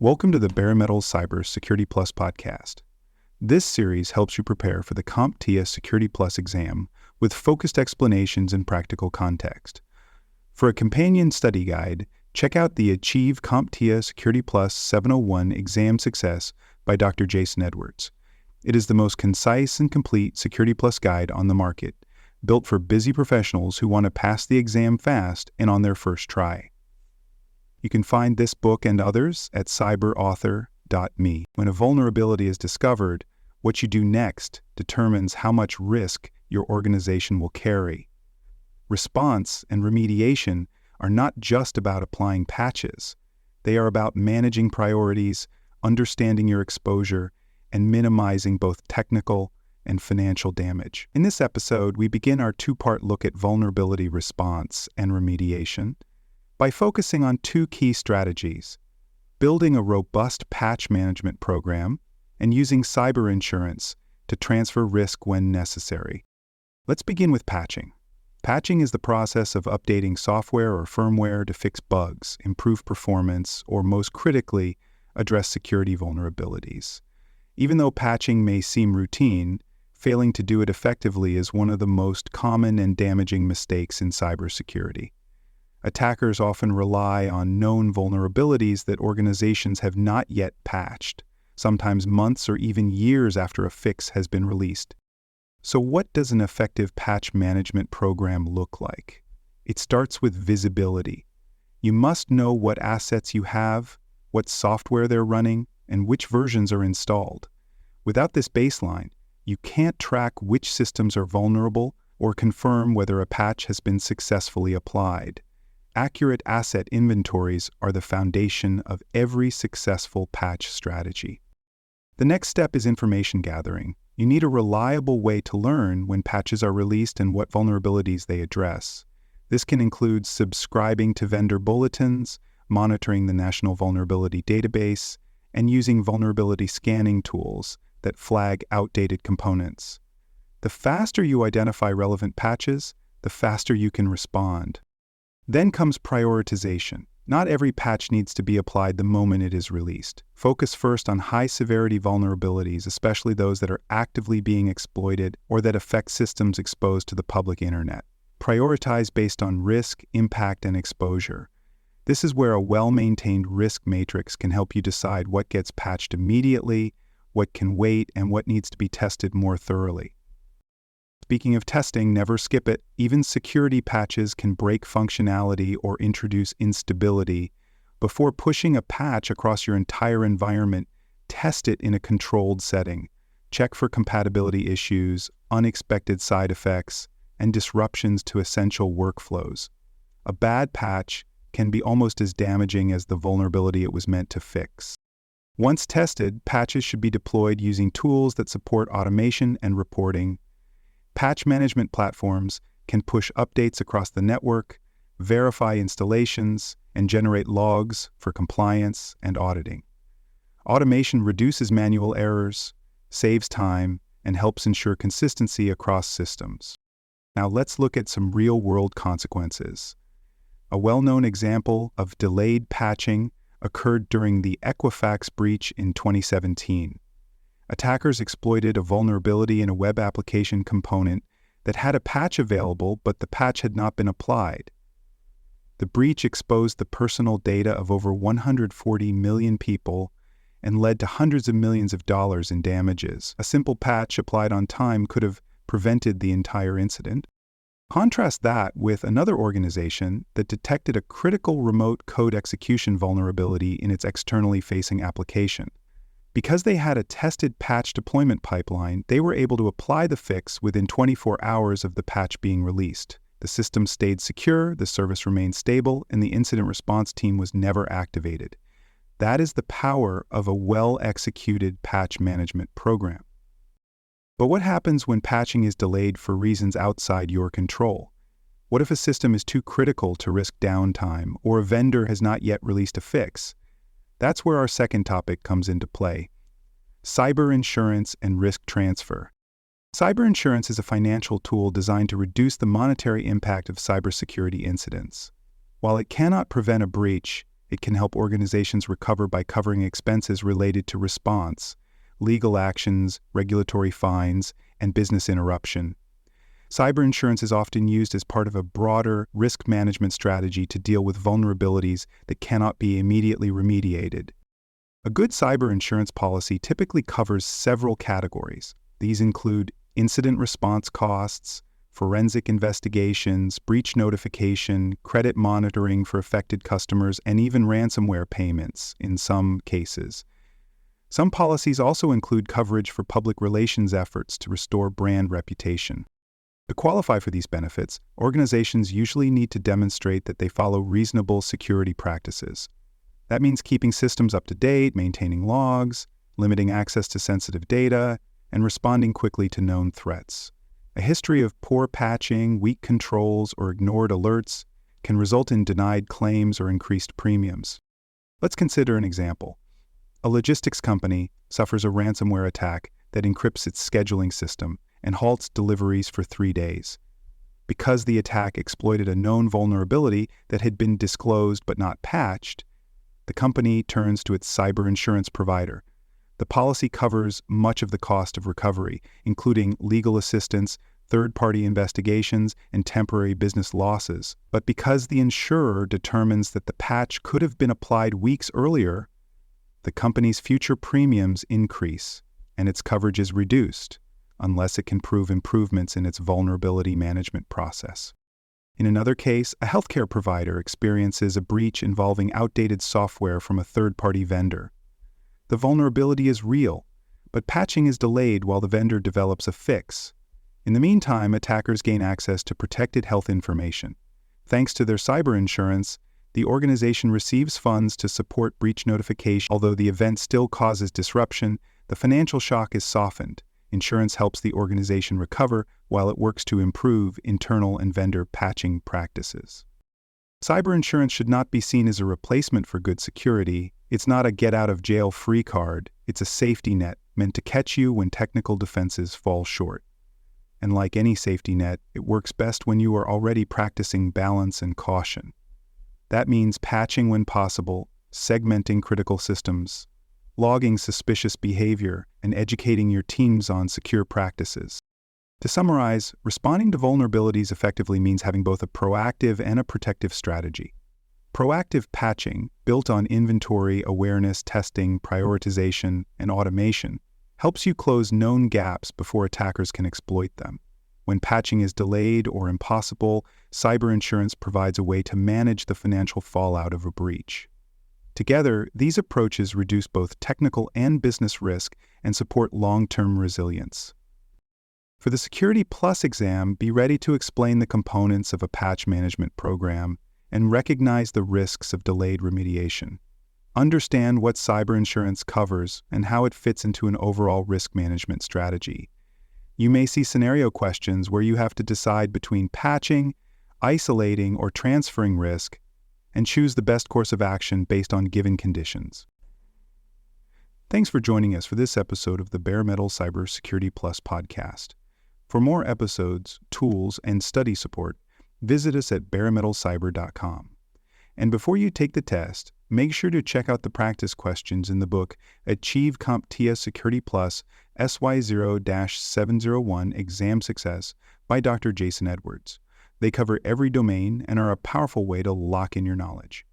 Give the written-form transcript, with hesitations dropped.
Welcome to the Bare Metal Cybersecurity Plus podcast. This series helps you prepare for the CompTIA Security Plus exam with focused explanations and practical context. For a companion study guide, check out the Achieve CompTIA Security Plus 701 Exam Success by Dr. Jason Edwards. It is the most concise and complete Security Plus guide on the market, built for busy professionals who want to pass the exam fast and on their first try. You can find this book and others at cyberauthor.me. When a vulnerability is discovered, what you do next determines how much risk your organization will carry. Response and remediation are not just about applying patches. They are about managing priorities, understanding your exposure, and minimizing both technical and financial damage. In this episode, we begin our two-part look at vulnerability response and remediation by focusing on two key strategies: building a robust patch management program and using cyber insurance to transfer risk when necessary. Let's begin with patching. Patching is the process of updating software or firmware to fix bugs, improve performance, or most critically, address security vulnerabilities. Even though patching may seem routine, failing to do it effectively is one of the most common and damaging mistakes in cybersecurity. Attackers often rely on known vulnerabilities that organizations have not yet patched, sometimes months or even years after a fix has been released. So what does an effective patch management program look like? It starts with visibility. You must know what assets you have, what software they're running, and which versions are installed. Without this baseline, you can't track which systems are vulnerable or confirm whether a patch has been successfully applied. Accurate asset inventories are the foundation of every successful patch strategy. The next step is information gathering. You need a reliable way to learn when patches are released and what vulnerabilities they address. This can include subscribing to vendor bulletins, monitoring the National Vulnerability Database, and using vulnerability scanning tools that flag outdated components. The faster you identify relevant patches, the faster you can respond. Then comes prioritization. Not every patch needs to be applied the moment it is released. Focus first on high-severity vulnerabilities, especially those that are actively being exploited or that affect systems exposed to the public internet. Prioritize based on risk, impact, and exposure. This is where a well-maintained risk matrix can help you decide what gets patched immediately, what can wait, and what needs to be tested more thoroughly. Speaking of testing, never skip it. Even security patches can break functionality or introduce instability. Before pushing a patch across your entire environment, test it in a controlled setting. Check for compatibility issues, unexpected side effects, and disruptions to essential workflows. A bad patch can be almost as damaging as the vulnerability it was meant to fix. Once tested, patches should be deployed using tools that support automation and reporting. Patch management platforms can push updates across the network, verify installations, and generate logs for compliance and auditing. Automation reduces manual errors, saves time, and helps ensure consistency across systems. Now let's look at some real-world consequences. A well-known example of delayed patching occurred during the Equifax breach in 2017. Attackers exploited a vulnerability in a web application component that had a patch available, but the patch had not been applied. The breach exposed the personal data of over 140 million people and led to hundreds of millions of dollars in damages. A simple patch applied on time could have prevented the entire incident. Contrast that with another organization that detected a critical remote code execution vulnerability in its externally facing application. Because they had a tested patch deployment pipeline, they were able to apply the fix within 24 hours of the patch being released. The system stayed secure, the service remained stable, and the incident response team was never activated. That is the power of a well-executed patch management program. But what happens when patching is delayed for reasons outside your control? What if a system is too critical to risk downtime, or a vendor has not yet released a fix? That's where our second topic comes into play: cyber insurance and risk transfer. Cyber insurance is a financial tool designed to reduce the monetary impact of cybersecurity incidents. While it cannot prevent a breach, It can help organizations recover by covering expenses related to response, legal actions, regulatory fines, and business interruption. Cyber insurance is often used as part of a broader risk management strategy to deal with vulnerabilities that cannot be immediately remediated. A good cyber insurance policy typically covers several categories. These include incident response costs, forensic investigations, breach notification, credit monitoring for affected customers, and even ransomware payments in some cases. Some policies also include coverage for public relations efforts to restore brand reputation. To qualify for these benefits, organizations usually need to demonstrate that they follow reasonable security practices. That means keeping systems up to date, maintaining logs, limiting access to sensitive data, and responding quickly to known threats. A history of poor patching, weak controls, or ignored alerts can result in denied claims or increased premiums. Let's consider an example. A logistics company suffers a ransomware attack that encrypts its scheduling system and halts deliveries for 3 days. Because the attack exploited a known vulnerability that had been disclosed but not patched, the company turns to its cyber insurance provider. The policy covers much of the cost of recovery, including legal assistance, third-party investigations, and temporary business losses. But because the insurer determines that the patch could have been applied weeks earlier, the company's future premiums increase, and its coverage is reduced, unless it can prove improvements in its vulnerability management process. In another case, a healthcare provider experiences a breach involving outdated software from a third-party vendor. The vulnerability is real, but patching is delayed while the vendor develops a fix. In the meantime, attackers gain access to protected health information. Thanks to their cyber insurance, the organization receives funds to support breach notification. Although the event still causes disruption, the financial shock is softened. Insurance helps the organization recover while it works to improve internal and vendor patching practices. Cyber insurance should not be seen as a replacement for good security. It's not a get-out-of-jail-free card. It's a safety net meant to catch you when technical defenses fall short. And like any safety net, it works best when you are already practicing balance and caution. That means patching when possible, segmenting critical systems, logging suspicious behavior, and educating your teams on secure practices. To summarize, responding to vulnerabilities effectively means having both a proactive and a protective strategy. Proactive patching, built on inventory, awareness, testing, prioritization, and automation, helps you close known gaps before attackers can exploit them. When patching is delayed or impossible, cyber insurance provides a way to manage the financial fallout of a breach. Together, these approaches reduce both technical and business risk and support long-term resilience. For the Security Plus exam, be ready to explain the components of a patch management program and recognize the risks of delayed remediation. Understand what cyber insurance covers and how it fits into an overall risk management strategy. You may see scenario questions where you have to decide between patching, isolating, or transferring risk, and choose the best course of action based on given conditions. Thanks for joining us for this episode of the Bare Metal Cybersecurity Plus podcast. For more episodes, tools, and study support, visit us at baremetalcyber.com. And before you take the test, make sure to check out the practice questions in the book Achieve CompTIA Security Plus SY0-701 Exam Success by Dr. Jason Edwards. They cover every domain and are a powerful way to lock in your knowledge.